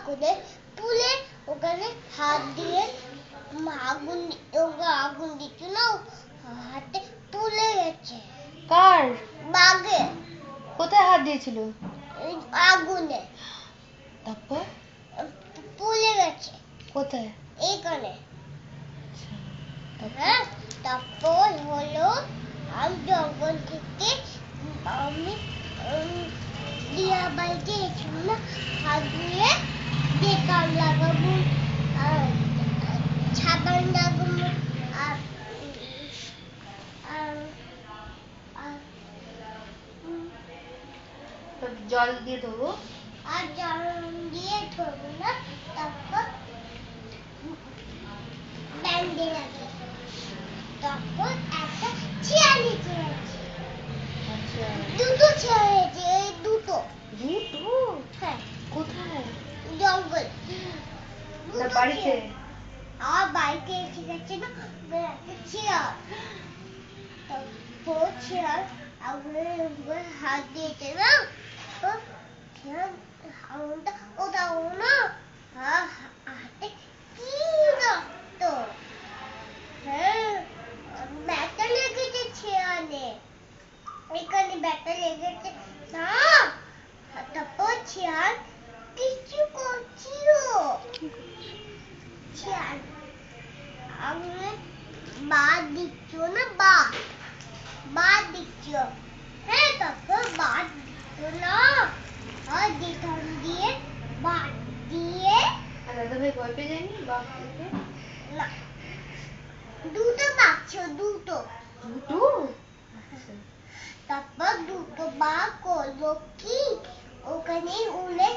করে তুলে ওখানে হাত দিয়ে আগুন দিচ্ছিল হাতে তুলে গেছে। কার? বাঘে। কোথায় হাত দিয়েছিল? আগুনে। তারপর তুলে গেছে। কোথায়? এইখানে। হ্যাঁ, তারপর হলো আমি জঙ্গল থেকে আমি দিয়া বাড়িতে এসেছিল হাত ধুয়ে বেকার লাগাবো সাবান লাগাবো আর জল দিয়ে ধোবো আর জল দিয়ে ধোবো না। তারপর ব্যান্ডে লাগে। তারপর একটা চেয়ার নিচে আছে। আচ্ছা, দুটো চেয়ার আছে। দুটো। হ্যাঁ। কোথায়? জঙ্গল। না বাড়িতে? আমার বাড়িতে এসে গেছে না একটা চেয়ার। তারপর চেয়ার আগুনের হাত দিয়েছে না চেয়ার ওটাও না হাতে কি রক্ত। হ্যাঁ, ব্যথা লেগেছে চেয়ারে। এখানে ব্যথা লেগেছে না। তারপর চেয়ার কিছু করছিল। চেয়ার আগুনে বাদ দিচ্ছ না বাদ দিচ্ছ। হ্যাঁ, তারপর বাদ দিচ্ছ না আর দিতাম দিয়ে বাদ দিয়ে। দাদা ভাই ভয় পেয়ে যায়নি বাঘ দেখে? না, দুটো বাঘ দুটো। তারপর দুটো বাঘ করলো কি ওখানে উড়ে